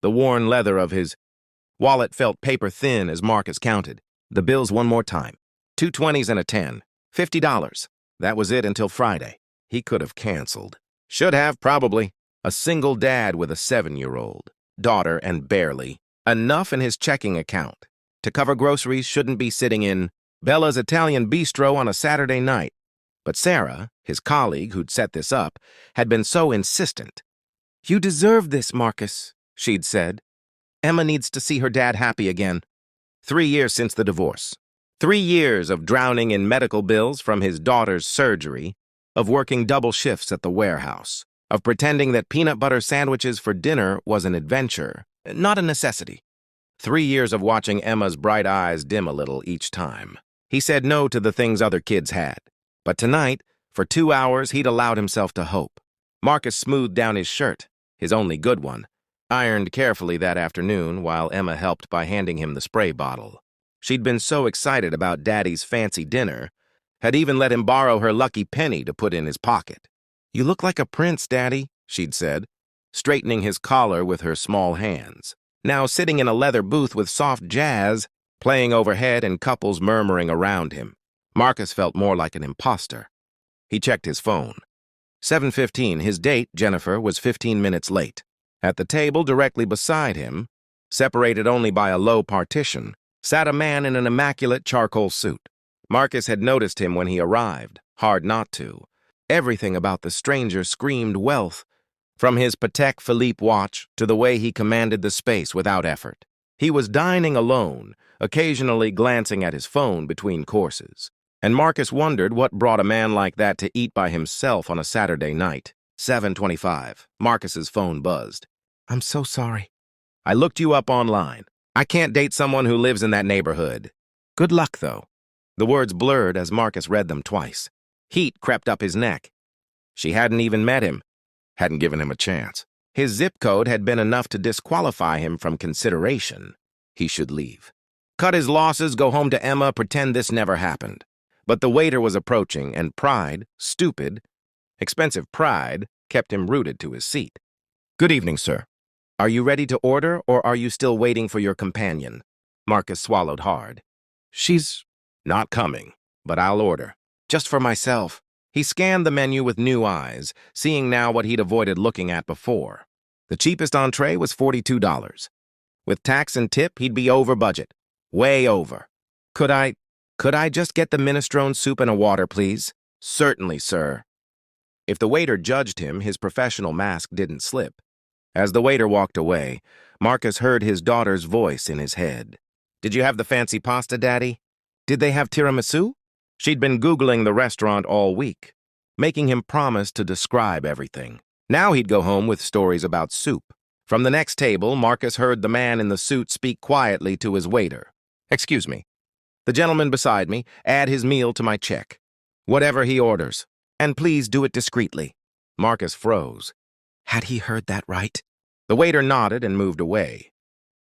The worn leather of his wallet felt paper-thin as Marcus counted. The bills one more time. 2 20s and a 10. $50. That was it until Friday. He could have canceled. Should have, probably. A single dad with a 7-year-old. Daughter and barely. Enough in his checking account. To cover groceries shouldn't be sitting in Bella's Italian bistro on a Saturday night. But Sarah, his colleague who'd set this up, had been so insistent. "You deserve this, Marcus," she'd said. "Emma needs to see her dad happy again." 3 years since the divorce. 3 years of drowning in medical bills from his daughter's surgery, of working double shifts at the warehouse, of pretending that peanut butter sandwiches for dinner was an adventure, not a necessity. 3 years of watching Emma's bright eyes dim a little each time. He said no to the things other kids had. But tonight, for 2 hours, he'd allowed himself to hope. Marcus smoothed down his shirt, his only good one, ironed carefully that afternoon while Emma helped by handing him the spray bottle. She'd been so excited about Daddy's fancy dinner, had even let him borrow her lucky penny to put in his pocket. "You look like a prince, Daddy," she'd said, straightening his collar with her small hands. Now sitting in a leather booth with soft jazz, playing overhead and couples murmuring around him. Marcus felt more like an imposter. He checked his phone. 7:15, his date, Jennifer, was 15 minutes late. At the table directly beside him, separated only by a low partition, sat a man in an immaculate charcoal suit. Marcus had noticed him when he arrived, hard not to. Everything about the stranger screamed wealth, from his Patek Philippe watch to the way he commanded the space without effort. He was dining alone, occasionally glancing at his phone between courses. And Marcus wondered what brought a man like that to eat by himself on a Saturday night. 7:25. Marcus's phone buzzed. "I'm so sorry. I looked you up online. I can't date someone who lives in that neighborhood. Good luck, though." The words blurred as Marcus read them twice. Heat crept up his neck. She hadn't even met him. Hadn't given him a chance. His zip code had been enough to disqualify him from consideration. He should leave. Cut his losses, go home to Emma, pretend this never happened. But the waiter was approaching, and pride, stupid, expensive pride, kept him rooted to his seat. "Good evening, sir. Are you ready to order, or are you still waiting for your companion?" Marcus swallowed hard. "She's not coming, but I'll order. Just for myself." He scanned the menu with new eyes, seeing now what he'd avoided looking at before. The cheapest entree was $42. With tax and tip, he'd be over budget. Way over. Could I just get the minestrone soup and a water, please?" "Certainly, sir." If the waiter judged him, his professional mask didn't slip. As the waiter walked away, Marcus heard his daughter's voice in his head. "Did you have the fancy pasta, Daddy? Did they have tiramisu?" She'd been Googling the restaurant all week, making him promise to describe everything. Now he'd go home with stories about soup. From the next table, Marcus heard the man in the suit speak quietly to his waiter. "Excuse me. The gentleman beside me, add his meal to my check. Whatever he orders. And please do it discreetly." Marcus froze. Had he heard that right? The waiter nodded and moved away.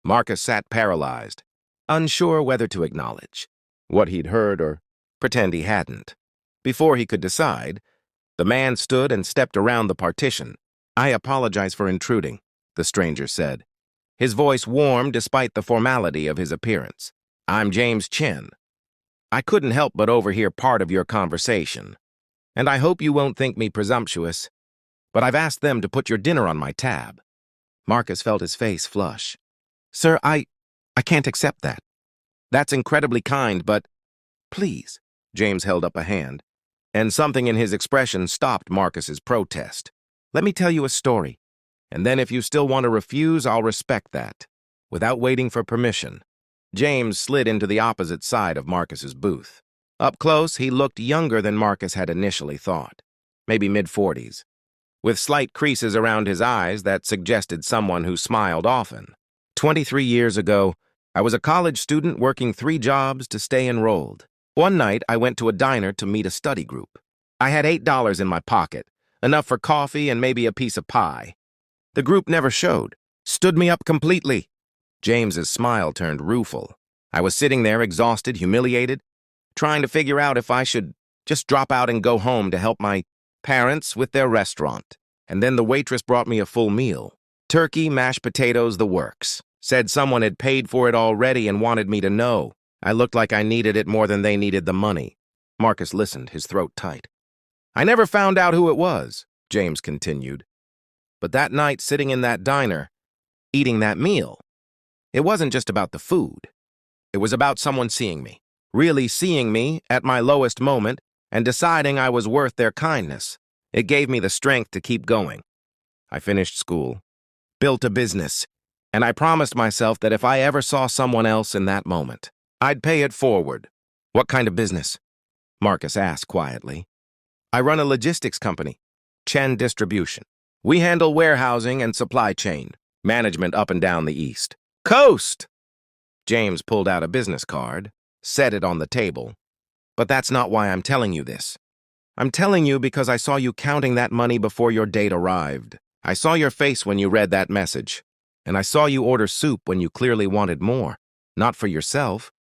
Marcus sat paralyzed, unsure whether to acknowledge what he'd heard or pretend he hadn't. Before he could decide, the man stood and stepped around the partition. "I apologize for intruding," the stranger said. His voice warmed despite the formality of his appearance. "I'm James Chin. I couldn't help but overhear part of your conversation, and I hope you won't think me presumptuous, but I've asked them to put your dinner on my tab." Marcus felt his face flush. "Sir, I can't accept that. That's incredibly kind, but please." James held up a hand, and something in his expression stopped Marcus's protest. "Let me tell you a story, and then if you still want to refuse, I'll respect that." Without waiting for permission, James slid into the opposite side of Marcus's booth. Up close, he looked younger than Marcus had initially thought, maybe mid-40s, with slight creases around his eyes that suggested someone who smiled often. 23 years ago, I was a college student working 3 jobs to stay enrolled. One night, I went to a diner to meet a study group. I had $8 in my pocket, enough for coffee and maybe a piece of pie. The group never showed, stood me up completely. James's smile turned rueful. I was sitting there exhausted, humiliated, trying to figure out if I should just drop out and go home to help my parents with their restaurant. And then the waitress brought me a full meal. Turkey, mashed potatoes, the works. Said someone had paid for it already and wanted me to know. I looked like I needed it more than they needed the money. Marcus listened, his throat tight. I never found out who it was, James continued. But that night, sitting in that diner, eating that meal, it wasn't just about the food. It was about someone seeing me, really seeing me at my lowest moment and deciding I was worth their kindness. It gave me the strength to keep going. I finished school, built a business, and I promised myself that if I ever saw someone else in that moment, I'd pay it forward. What kind of business? Marcus asked quietly. I run a logistics company, Chen Distribution. We handle warehousing and supply chain, management up and down the East Coast. James pulled out a business card, set it on the table. But that's not why I'm telling you this. I'm telling you because I saw you counting that money before your date arrived. I saw your face when you read that message. And I saw you order soup when you clearly wanted more. Not for yourself,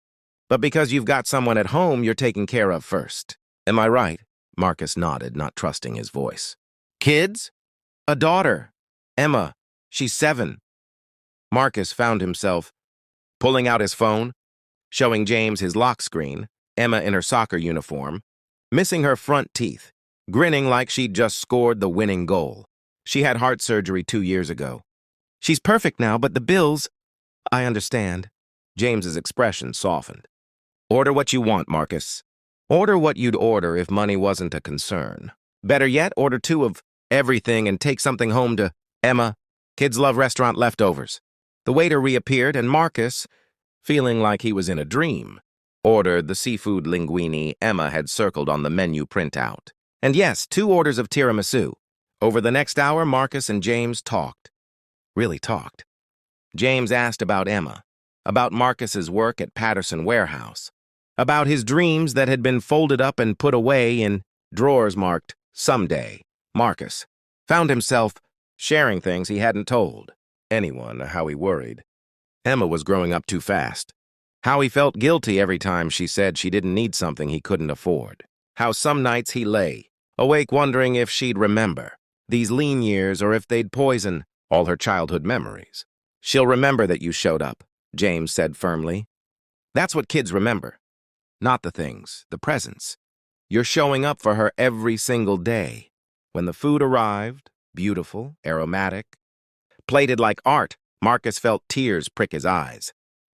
but because you've got someone at home you're taking care of first. Am I right? Marcus nodded, not trusting his voice. Kids? A daughter. Emma. She's 7. Marcus found himself pulling out his phone, showing James his lock screen, Emma in her soccer uniform, missing her front teeth, grinning like she'd just scored the winning goal. She had heart surgery 2 years ago. She's perfect now, but the bills... I understand. James's expression softened. Order what you want, Marcus. Order what you'd order if money wasn't a concern. Better yet, order 2 of everything and take something home to Emma. Kids love restaurant leftovers. The waiter reappeared, and Marcus, feeling like he was in a dream, ordered the seafood linguine Emma had circled on the menu printout. And yes, 2 orders of tiramisu. Over the next hour, Marcus and James talked. Really talked. James asked about Emma, about Marcus's work at Patterson Warehouse, about his dreams that had been folded up and put away in drawers marked someday. Marcus found himself sharing things he hadn't told anyone, how he worried. Emma was growing up too fast. How he felt guilty every time she said she didn't need something he couldn't afford. How some nights he lay, awake wondering if she'd remember these lean years or if they'd poison all her childhood memories. She'll remember that you showed up, James said firmly. That's what kids remember. Not the things, the presents. You're showing up for her every single day. When the food arrived, beautiful, aromatic, plated like art, Marcus felt tears prick his eyes.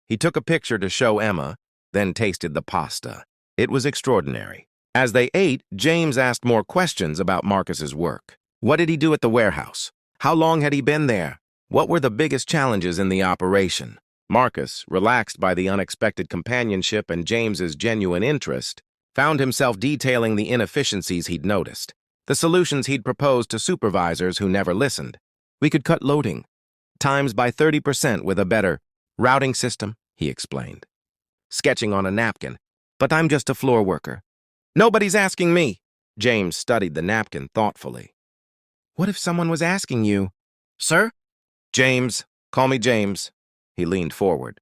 He took a picture to show Emma, then tasted the pasta. It was extraordinary. As they ate, James asked more questions about Marcus's work. What did he do at the warehouse? How long had he been there? What were the biggest challenges in the operation? Marcus, relaxed by the unexpected companionship and James's genuine interest, found himself detailing the inefficiencies he'd noticed, the solutions he'd proposed to supervisors who never listened. We could cut loading times by 30% with a better routing system, he explained, sketching on a napkin. But I'm just a floor worker. Nobody's asking me. James studied the napkin thoughtfully. What if someone was asking you? Sir? James. Call me James. He leaned forward.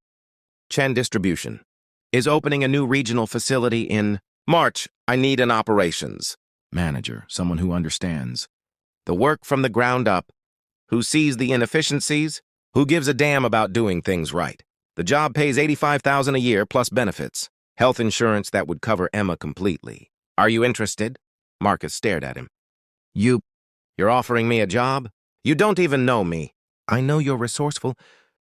Chen Distribution is opening a new regional facility in March. I need an operations manager, someone who understands the work from the ground up, who sees the inefficiencies, who gives a damn about doing things right. The job pays $85,000 a year plus benefits, health insurance that would cover Emma completely. Are you interested? Marcus stared at him. You're offering me a job? You don't even know me. I know you're resourceful.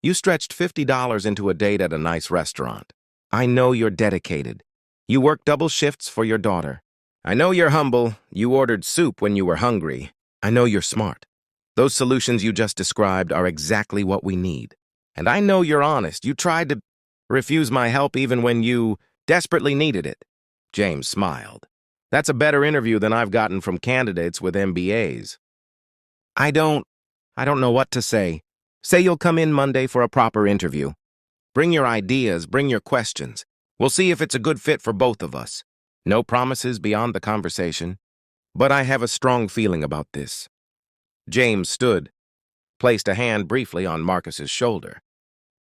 You stretched $50 into a date at a nice restaurant. I know you're dedicated. You work double shifts for your daughter. I know you're humble. You ordered soup when you were hungry. I know you're smart. Those solutions you just described are exactly what we need. And I know you're honest. You tried to refuse my help even when you desperately needed it. James smiled. That's a better interview than I've gotten from candidates with MBAs. I don't know what to say. Say you'll come in Monday for a proper interview. Bring your ideas, bring your questions. We'll see if it's a good fit for both of us. No promises beyond the conversation. But I have a strong feeling about this. James stood, placed a hand briefly on Marcus's shoulder.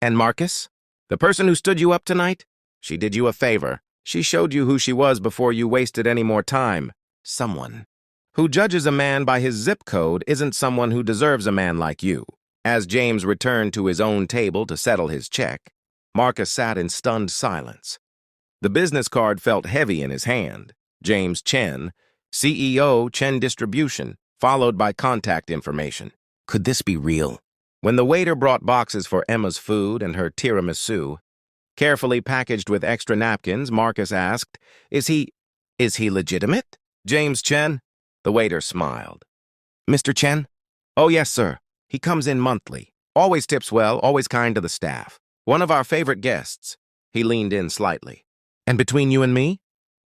And Marcus? The person who stood you up tonight? She did you a favor. She showed you who she was before you wasted any more time. Someone who judges a man by his zip code isn't someone who deserves a man like you. As James returned to his own table to settle his check, Marcus sat in stunned silence. The business card felt heavy in his hand. James Chen, CEO, Chen Distribution, followed by contact information. Could this be real? When the waiter brought boxes for Emma's food and her tiramisu, carefully packaged with extra napkins, Marcus asked, Is he legitimate? James Chen? The waiter smiled. Mr. Chen? Oh, yes, sir. He comes in monthly. Always tips well, always kind to the staff. One of our favorite guests. He leaned in slightly. And between you and me?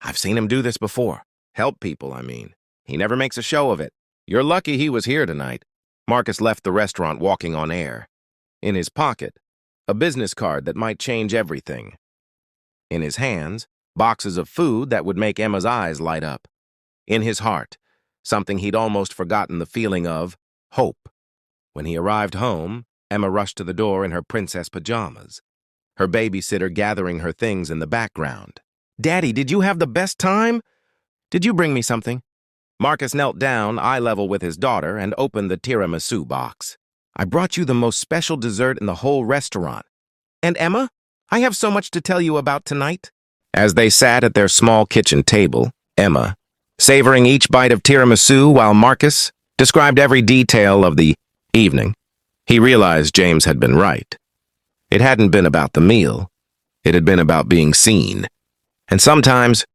I've seen him do this before. Help people, I mean. He never makes a show of it. You're lucky he was here tonight. Marcus left the restaurant walking on air. In his pocket, a business card that might change everything. In his hands, boxes of food that would make Emma's eyes light up. In his heart, something he'd almost forgotten the feeling of, hope. When he arrived home, Emma rushed to the door in her princess pajamas, her babysitter gathering her things in the background. Daddy, did you have the best time? Did you bring me something? Marcus knelt down, eye level with his daughter, and opened the tiramisu box. I brought you the most special dessert in the whole restaurant. And Emma, I have so much to tell you about tonight. As they sat at their small kitchen table, Emma, savoring each bite of tiramisu while Marcus described every detail of the evening, he realized James had been right. It hadn't been about the meal. It had been about being seen. And sometimes,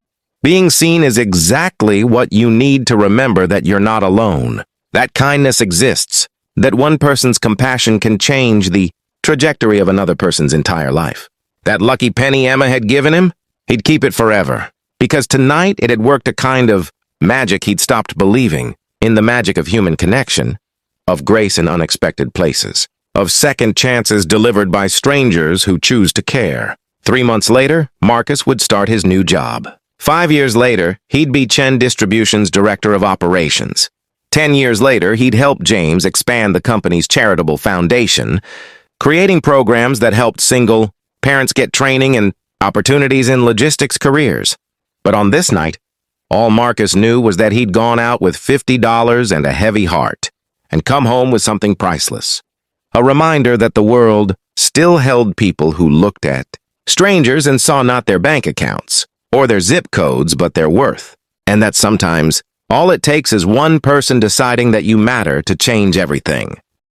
being seen is exactly what you need to remember that you're not alone, that kindness exists, that one person's compassion can change the trajectory of another person's entire life. That lucky penny Emma had given him, he'd keep it forever, because tonight it had worked a kind of magic he'd stopped believing in, the magic of human connection, of grace in unexpected places, of second chances delivered by strangers who choose to care. 3 months later, Marcus would start his new job. 5 years later, he'd be Chen Distribution's Director of Operations. 10 years later, he'd help James expand the company's charitable foundation, creating programs that helped single parents get training and opportunities in logistics careers. But on this night, all Marcus knew was that he'd gone out with $50 and a heavy heart, and come home with something priceless. A reminder that the world still held people who looked at strangers and saw not their bank accounts or their zip codes, but their worth. And that sometimes all it takes is one person deciding that you matter to change everything.